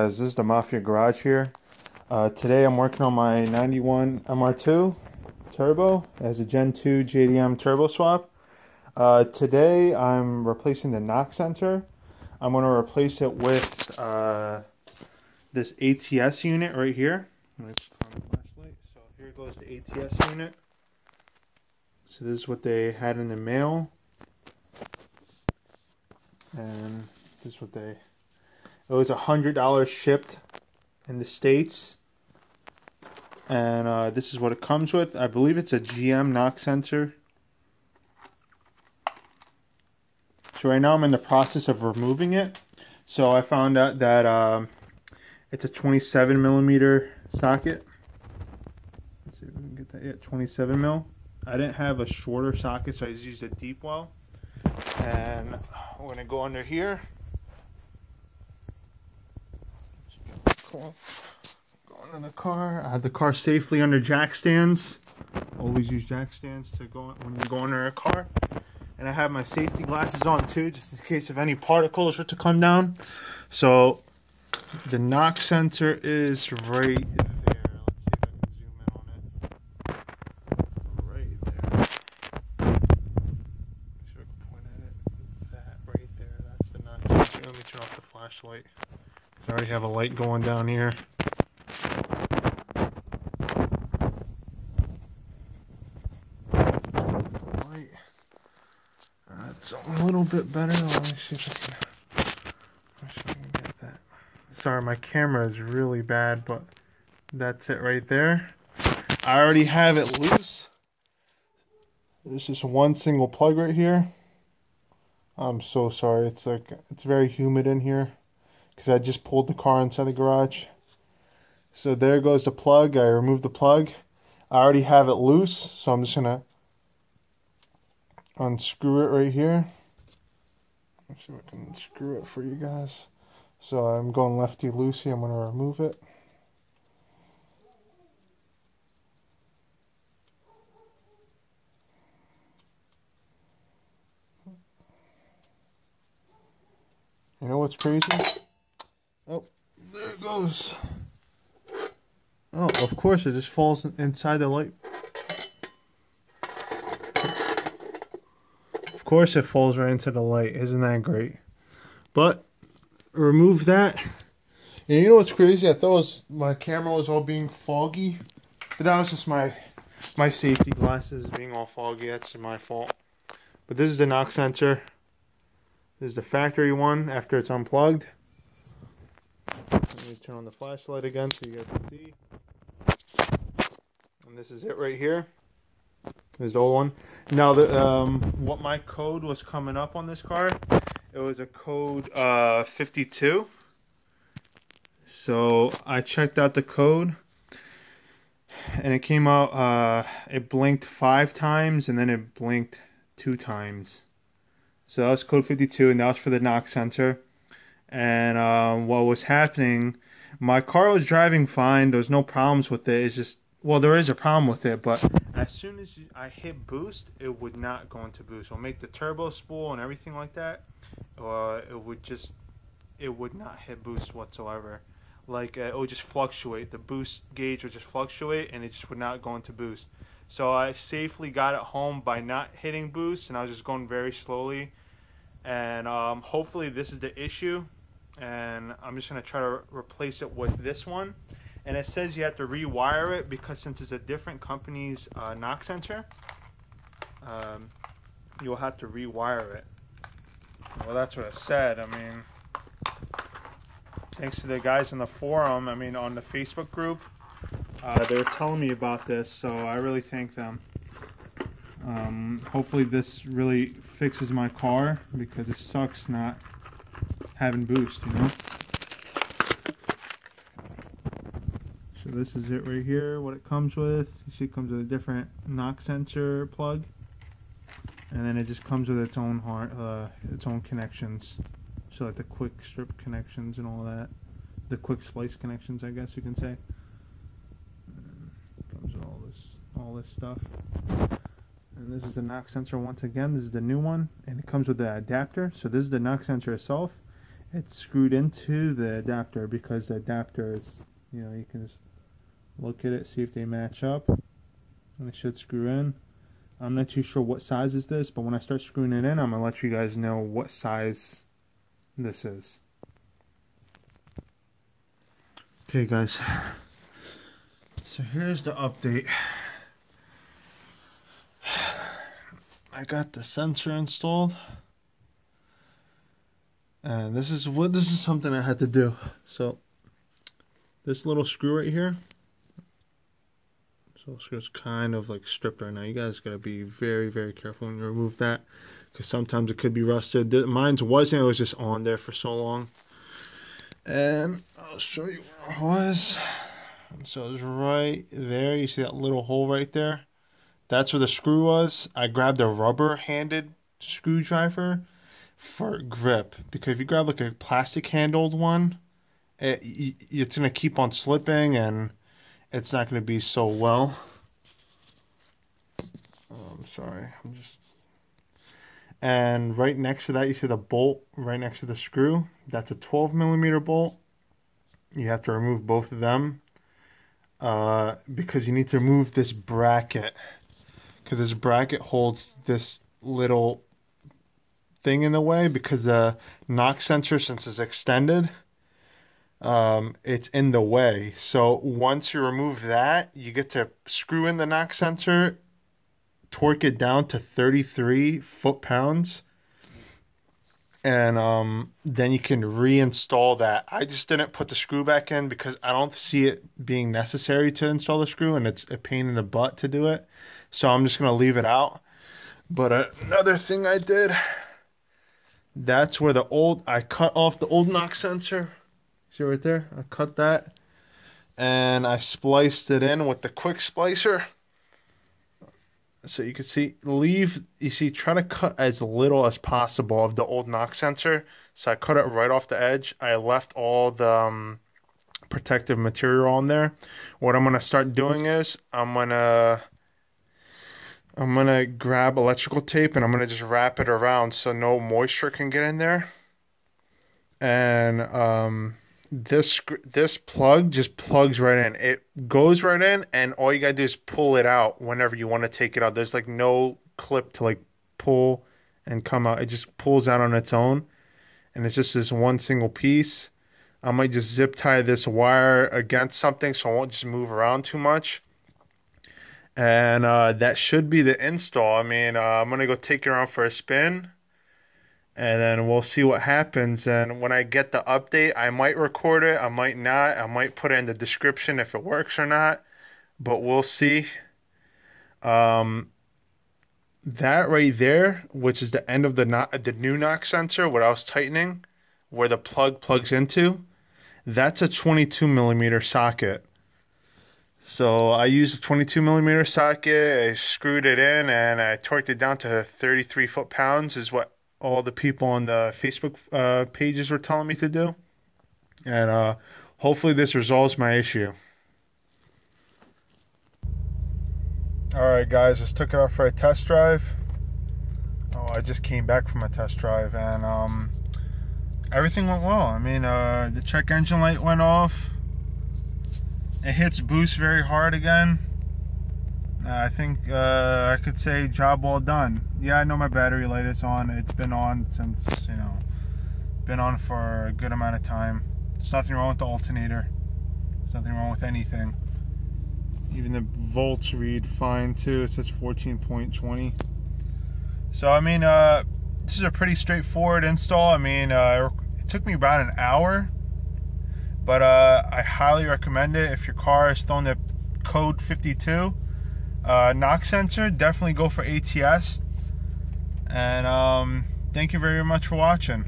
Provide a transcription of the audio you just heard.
guys, this is the Maafia garage here. Today I'm working on my 91 MR2 turbo as a Gen 2 JDM turbo swap. Today I'm replacing the knock sensor. I'm going to replace it with this ATS unit right here. I'm going to put on the flashlight. So here goes the ATS unit. So this is what they had in the mail. And this is what it was $100 shipped in the States. And this is what it comes with. I believe it's a GM knock sensor. So right now I'm in the process of removing it. So I found out that it's a 27 millimeter socket. Let's see if we can get that. Yeah, 27 mil. I didn't have a shorter socket, so I just used a deep well. And we're gonna go under here. Go into the car. I have the car safely under jack stands. Always use jack stands to go when you go under a car. And I have my safety glasses on too, just in case of any particles were to come down. So the knock sensor is right there. Let me turn off the flashlight. I already have a light going down here. Light. That's a little bit better. Let me see if I can get that. Sorry, my camera is really bad, but that's it right there. I already have it loose. There's just one single plug right here. I'm so sorry. It's very humid in here because I just pulled the car inside the garage. So there goes the plug. I removed the plug. I already have it loose, so I'm just gonna unscrew it right here. Let's see if I can unscrew it for you guys. So I'm going lefty loosey. I'm gonna remove it. You know what's crazy? Oh, there it goes. Oh, of course it just falls inside the light. Of course it falls right into the light. Isn't that great? But remove that. And you know what's crazy? I thought my camera was all being foggy, but that was just my safety glasses being all foggy. That's my fault. But this is the knock sensor. This is the factory one after it's unplugged. Let me turn on the flashlight again so you guys can see. And this is it right here. There's the old one. Now, what my code was coming up on this car, it was a code 52. So I checked out the code, and it came out. It blinked 5 times, and then it blinked 2 times. So that was code 52, and that was for the knock sensor. And what was happening, my car was driving fine. There was no problems with it. It's just, well, there is a problem with it, but as soon as I hit boost, it would not go into boost. It'll make the turbo spool and everything like that. It would not hit boost whatsoever. Like, it would just fluctuate. The boost gauge would just fluctuate, and it just would not go into boost. So I safely got it home by not hitting boost, and I was just going very slowly. And hopefully this is the issue. And I'm just going to try to replace it with this one. And it says you have to rewire it because since it's a different company's knock sensor, you'll have to rewire it. Well, that's what it said. I mean, thanks to the guys in the forum, I mean, on the Facebook group. They were telling me about this, so I really thank them. Hopefully this really fixes my car because it sucks not having boost, you know? So this is it right here, what it comes with. You see it comes with a different knock sensor plug. And then it just comes with its own connections. So like the quick strip connections and all that. The quick splice connections, I guess you can say. Comes with all this stuff. And this is the knock sensor once again. This is the new one, and it comes with the adapter. So this is the knock sensor itself, it's screwed into the adapter, because the adapter is, you know, you can just look at it, see if they match up, and it should screw in. I'm not too sure what size is this, but when I start screwing it in, I'm going to let you guys know what size this is. Okay guys, so here's the update. I got the sensor installed, and this is something I had to do. So this little screw right here, so it's kind of like stripped right now. You guys gotta be very, very careful when you remove that, because sometimes it could be rusted. Mine's wasn't, it was just on there for so long. And I'll show you where it was. So it's right there. You see that little hole right there? That's where the screw was. I grabbed a rubber-handed screwdriver for grip, because if you grab like a plastic-handled one, it's gonna keep on slipping, and it's not gonna be so well. I'm sorry. And right next to that, you see the bolt right next to the screw. That's a 12mm bolt. You have to remove both of them because you need to remove this bracket, because this bracket holds this little thing in the way, because the knock sensor, since it's extended, it's in the way. So once you remove that, you get to screw in the knock sensor, torque it down to 33 foot-pounds, and then you can reinstall that. I just didn't put the screw back in because I don't see it being necessary to install the screw, and it's a pain in the butt to do it, so I'm just gonna leave it out. But another thing I did, that's where I cut off the old knock sensor. See right there? I cut that, and I spliced it in with the quick splicer. So you can see, try to cut as little as possible of the old knock sensor. So I cut it right off the edge. I left all the protective material on there. What I'm going to start doing is I'm going to grab electrical tape, and I'm going to just wrap it around so no moisture can get in there. And this plug just plugs right in. It goes right in, and all you gotta do is pull it out whenever you want to take it out. There's like no clip to like pull and come out. It just pulls out on its own, and it's just this one single piece. I might just zip tie this wire against something so it won't just move around too much. And that should be the install. I mean, I'm gonna go take it around for a spin, and then we'll see what happens. And when I get the update, I might record it, I might not. I might put it in the description if it works or not, but we'll see. That right there, which is the end of the new knock sensor, what I was tightening, where the plug plugs into, that's a 22mm socket. So I used a 22mm socket, I screwed it in, and I torqued it down to 33 foot-pounds, is what all the people on the Facebook pages were telling me to do. And hopefully this resolves my issue. Alright guys, just took it out for a test drive. Oh, I just came back from a test drive, and everything went well. I mean, the check engine light went off. It hits boost very hard again. I think I could say job well done. Yeah, I know my battery light is on. It's been on since, you know, been on for a good amount of time. There's nothing wrong with the alternator. There's nothing wrong with anything. Even the volts read fine too. It says 14.20. So I mean, this is a pretty straightforward install. I mean, it took me about an hour, but I highly recommend it. If your car is still in the code 52 knock sensor, definitely go for ATS. And thank you very much for watching.